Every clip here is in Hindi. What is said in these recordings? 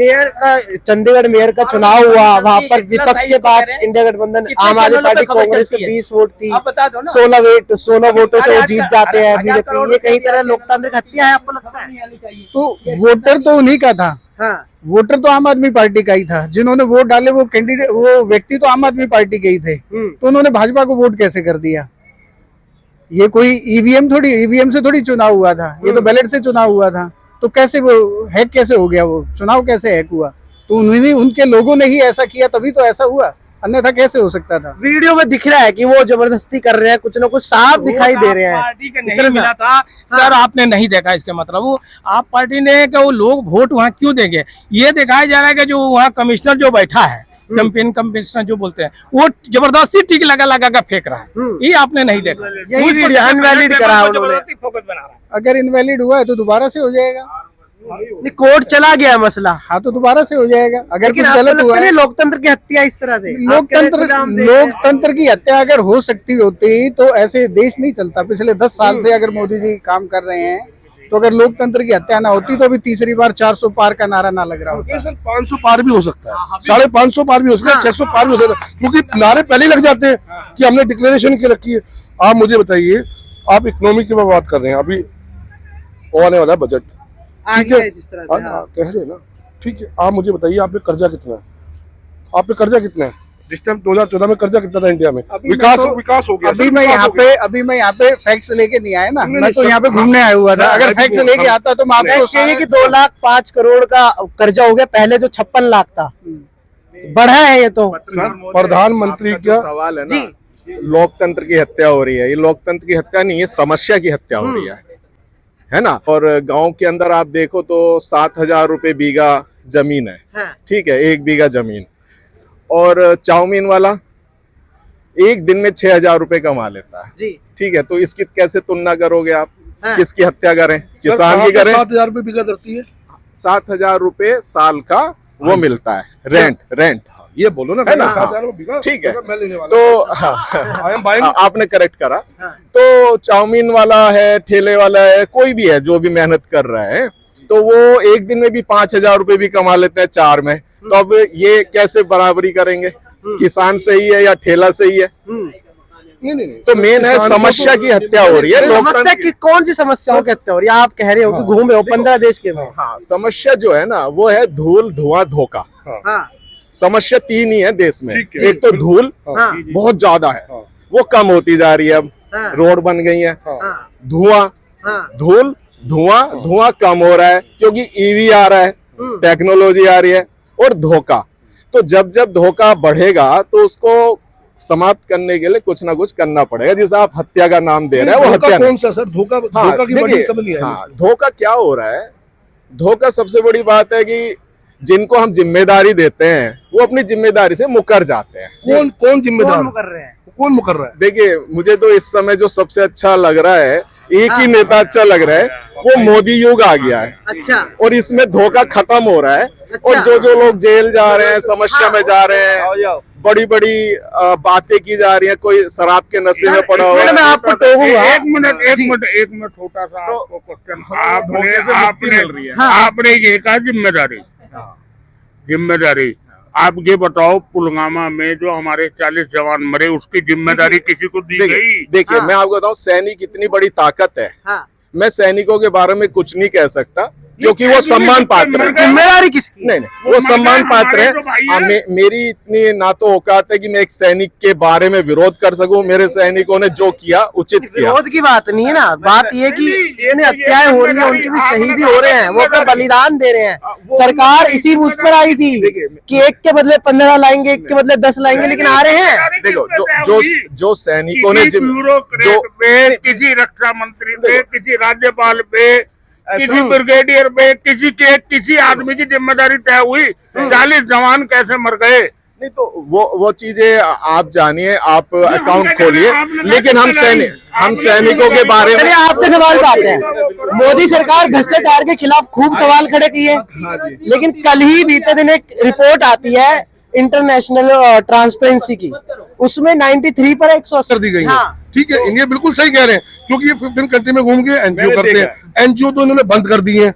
मेयर का चंडीगढ़ मेयर का चुनाव हुआ, वहाँ पर विपक्ष के पास इंडिया गठबंधन आम आदमी पार्टी कांग्रेस के 20 वोट थी, 16 वोटों से वो जीत जाते हैं बीजेपी। ये कई तरह लोकतांत्रिक हत्या है, आपको लगता है? तो वोटर तो उन्हीं का था। हाँ। वोटर तो आम आदमी पार्टी का ही था। जिन्होंने वोट डाले वो कैंडिडेट, वो व्यक्ति तो आम आदमी पार्टी के ही थे, तो उन्होंने भाजपा को वोट कैसे कर दिया? ये कोई ईवीएम से थोड़ी चुनाव हुआ था, ये तो बैलेट से चुनाव हुआ था। तो कैसे वो हैक कैसे हो गया? वो चुनाव कैसे हैक हुआ? तो उन्होंने, उनके लोगों ने ही ऐसा किया, तभी तो ऐसा हुआ, अन्यथा कैसे हो सकता था? वीडियो में दिख रहा है कि वो जबरदस्ती कर रहे हैं, कुछ ना कुछ साफ दिखाई दे रहे हैं। पार्टी का नहीं मिला था। सर आपने नहीं देखा, इसके मतलब वो आप पार्टी ने कि वो लोग वोट वहाँ क्यों देंगे? ये दिखाया जा रहा है कि जो वहाँ कमिश्नर जो बैठा है, कैंपेन कमिश्नर जो बोलते हैं, वो जबरदस्ती टिक लगा कर फेंक रहा है। ये आपने नहीं देखा, यही वीडियो अनवैलिड करा उन्होंने। फोकस बना रहा है। अगर इनवैलिड हुआ है तो दोबारा से हो जाएगा। कोर्ट चला गया मसला। हाँ, तो दोबारा से हो जाएगा। अगर कुछ आपको गलत लगता हुआ है, नहीं लोकतंत्र की हत्या इस तरह से? लोकतंत्र की हत्या अगर हो सकती होती तो ऐसे देश नहीं चलता। पिछले 10 साल से अगर मोदी जी काम कर रहे हैं, तो अगर लोकतंत्र की हत्या ना होती तो अभी तीसरी बार 400 पार का नारा ना लग रहा होता। सर 500 पार भी हो सकता है, 550 पार भी हो सकता है, 600 पार भी हो सकता है, क्योंकि नारे पहले ही लग जाते हैं कि हमने डिक्लेरेशन की रखी है। आप मुझे बताइए, आप इकोनॉमी की बात कर रहे हैं, अभी आने वाला बजट, ठीक है, कह रहे हैं ना, ठीक है। आप मुझे बताइए, आप पे कर्जा कितना है? आप पे कर्जा कितना है? जिस टाइम 2014 में कर्जा कितना था इंडिया में? विकास हो गया। अभी मैं यहाँ पे फैक्ट्स लेके नहीं आया ना, मैं तो यहाँ पे घूमने आया हुआ था। अगर फैक्ट्स लेके आता तो मैं आपको चाहिए कि 2 लाख 5 करोड़ का कर्जा हो गया, पहले जो 56 लाख था बढ़ा है। ये तो प्रधानमंत्री का सवाल है ना, लोकतंत्र की हत्या हो रही है। ये लोकतंत्र की हत्या नहीं है, समस्या की हत्या हो रही है ना। और गांव के अंदर आप देखो तो 7,000 रुपए बीघा जमीन है, ठीक है, 1 बीघा जमीन। और चाउमीन वाला एक दिन में 6,000 रुपए कमा लेता है, ठीक है। तो इसकी कैसे तुलना करोगे आप? किसकी हत्या करें? किसान की करें? 7,000 रुपए बीघा धरती है, 7,000 रुपए साल का वो मिलता है रेंट। ये बोलो ना, है ना, 7,000 रुपए बीघा, ठीक है। तो आपने करेक्ट करा। तो चाउमीन वाला है, ठेले वाला है, कोई भी है जो भी मेहनत कर रहा है, तो वो एक दिन में भी 5,000 रुपए भी कमा लेते हैं 4 में। तो अब ये कैसे बराबरी करेंगे? किसान सही है या ठेला सही है? नहीं। तो मेन है समस्या की हत्या हो रही है। समस्या की कौन सी समस्याओं की हत्या हो रही है? आप कह रहे हो कि घूमे हो 15 देश के में। हाँ, समस्या जो है ना वो है धूल, धुआं, धोखा। समस्या 3 ही है देश में। एक तो धूल बहुत ज्यादा है, वो कम होती जा रही है, अब रोड बन गई है। धुआं कम हो रहा है क्योंकि ईवी आ रहा है, टेक्नोलॉजी आ रही है। और धोखा, तो जब धोखा बढ़ेगा तो उसको समाप्त करने के लिए कुछ ना कुछ करना पड़ेगा। जिसे आप हत्या का नाम दे रहे हैं, वो हत्या कौन सा सर? धोखा की बड़ी समझ नहीं है। धोखा क्या हो रहा है? धोखा सबसे बड़ी बात है कि जिनको हम जिम्मेदारी देते हैं वो अपनी जिम्मेदारी से मुकर जाते हैं। कौन जिम्मेदार मुकर रहे हैं? कौन मुकर रहा है? देखिए, मुझे तो इस समय जो सबसे अच्छा लग रहा है, एक ही नेता अच्छा लग रहा है, वो मोदी युग आ गया है। अच्छा। और इसमें धोखा खत्म हो रहा है। और जो लोग जेल जा रहे हैं, समस्या में जा रहे हैं, बड़ी बातें की जा रही हैं, कोई शराब के नशे में पड़ा हुआ है। मैं आपको टोकूंगा। एक मिनट छोटा सा आपको क्वेश्चन। आपने ये कहा जिम्मेदारी, आप ये बताओ, पुलवामा में जो हमारे 40 जवान मरे, उसकी जिम्मेदारी किसी को दी गई? देखिए, मैं आपको बताऊं, सैनिक इतनी बड़ी ताकत है। मैं सैनिकों के बारे में कुछ नहीं कह सकता क्योंकि वो सम्मान पात्र है। जिम्मेदारी किसकी? नहीं, वो सम्मान पात्र है। मेरी इतनी ना तो औकात है कि मैं एक सैनिक के बारे में विरोध कर सकूं। मेरे सैनिकों ने जो किया उचित किया। विरोध की बात नहीं है ना, बात ये कि जितने हत्याएं हो रही है उनके भी शहीदी हो रहे हैं, वो अपना बलिदान दे रहे हैं। सरकार इसी मुझ पर आई थी कि 1 के बदले 15 लाएंगे, 1 के बदले 10 लाएंगे, लेकिन आ रहे हैं। देखो, जो सैनिकों ने किसी रक्षा मंत्री पे, किसी राज्यपाल पे, किसी ब्रिगेडियर पे, किसी आदमी की जिम्मेदारी तय हुई? 40 जवान कैसे मर गए? नहीं, तो वो चीजें आप जानिए, आप अकाउंट खोलिए। लेकिन हम सैनिकों के बारे में आपके सवाल पे आते हैं। मोदी सरकार भ्रष्टाचार के खिलाफ खूब सवाल खड़े किए, लेकिन कल ही बीते दिन एक रिपोर्ट आती है इंटरनेशनल ट्रांसपेरेंसी की, उसमें 93 पर 180 दी गई है। ठीक है, ये बिल्कुल सही कह रहे हैं, क्योंकि ये 15 कंट्री में घूम के एनजीओ करते हैं। एनजीओ तो इन्होंने बंद कर दिए हैं।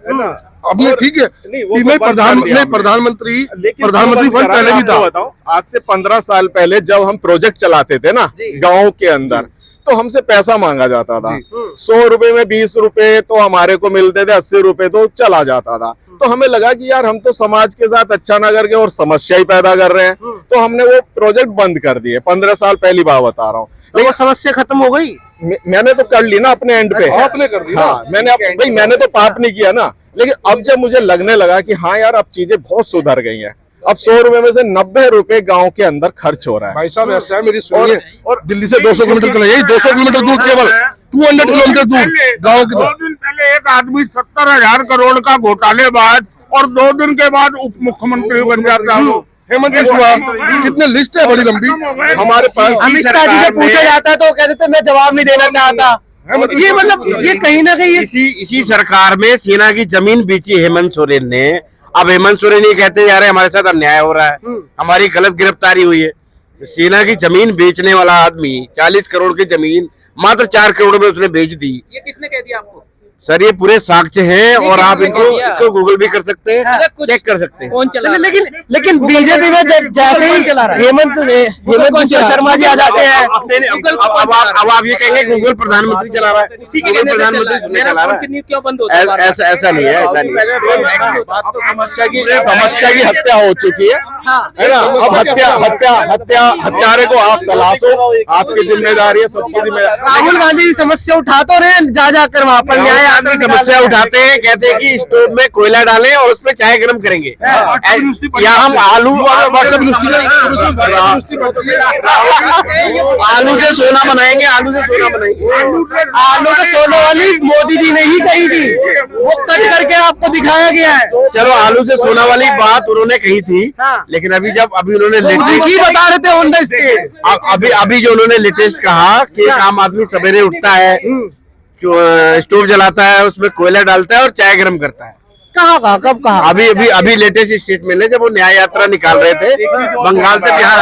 अपने ठीक है नहीं, वो तो नहीं, बंद कर दिया हमने। प्रधानमंत्री लेकिन प्रधानमंत्री क्यों बंद फंड करा, पहले मैं भी था। आपको बताऊं, आज से 15 साल पहले जब हम प्रोजेक्ट चलाते थे ना गाँव के अंदर, तो हमसे पैसा मांगा जाता था। 100 रुपए में 20 रुपए तो हमारे को मिलते थे, 80 रुपए तो चला जाता था। तो हमें लगा कि यार हम तो समाज के साथ अच्छा ना करके और समस्या ही पैदा कर रहे हैं, तो हमने वो प्रोजेक्ट बंद कर दिए। 15 साल पहली बात बता रहा हूँ। लेकिन समस्या खत्म हो गई। मैंने तो कर ली ना अपने एंड पे। आपने कर दी ना। हाँ, मैंने तो पाप नहीं किया ना। लेकिन अब जब मुझे लगने लगा कि हाँ यार अब चीजें बहुत सुधर गई हैं, अब 100 रुपए में से 90 रुपए गांव के अंदर खर्च हो रहा है। भाई साहब ऐसा है, मेरी सुनिए, और दिल्ली से 200 किलोमीटर चला, यही 200 किलोमीटर दूर, केवल 200 किलोमीटर दूर गाँव की 2 दिन पहले एक आदमी 70,000 करोड़ का घोटालेबाज और 2 दिन के बाद उप मुख्यमंत्री बन जाता है। हेमंत बिस्वा, कितने लिस्ट है बड़ी लंबी। हमारे पास अमित शाह जी से पूछा जाता है तो वो कहते थे मैं जवाब नहीं देना चाहता। ये मतलब ये कहीं ना कहीं इसी सरकार में सेना की जमीन बेची हेमंत सोरेन ने। अब हेमंत सोरेन ये कहते जा रहे हैं हमारे साथ अन्याय हो रहा है, हमारी गलत गिरफ्तारी हुई है। सेना की जमीन बेचने वाला आदमी 40 करोड़ की जमीन मात्र 4 करोड़ में उसने बेच दी। ये किसने कह दिया आपको? सर ये पूरे साक्ष्य हैं और आप किसने इनको दिया? इसको गूगल भी कर सकते हैं, चेक कर सकते हैं। कौन चला रहा है? लेकिन बीजेपी में जैसे ही हेमंत शर्मा जी आ जाते हैं, अब आप ये कहेंगे गूगल प्रधानमंत्री चला रहा है, उसी के गूगल कहने से प्रधानमंत्री चला है। सुनने मेरा चला रहा फोन क्यों बंद होता है? है। ऐसा नहीं है, ऐसा नहीं है। अब तो समस्या की हत्या हो चुकी है ना। अब हत्यारे को आप तलाशो, आपकी जिम्मेदारी है, सबकी जिम्मेदारी। राहुल गांधी समस्या उठा तो रहे हैं जा जाकर वहाँ पर न्याय यात्रा समस्या उठाते हैं, कहते हैं कि स्टोव में कोयला डालें और उसमें चाय गर्म करेंगे, या हम आलू से सोना बनाएंगे, आलू से सोना बनाएंगे। आलू के सोने वाली मोदी जी ने ही कही थी, वो कट करके आपको दिखाया गया है। चलो आलू से सोना वाली बात उन्होंने कही थी, लेकिन अभी उन्होंने मोदी जी बता रहे थे ऑन द स्टेज। अभी जो उन्होंने लेटेस्ट कहा कि एक आम आदमी सवेरे उठता है, स्टोव जलाता है, उसमें कोयला डालता है और चाय गर्म करता है। कहाँ कब कहा? अभी लेटेस्ट स्टेटमेंट है, जब वो न्याय यात्रा निकाल रहे थे बंगाल से बिहार।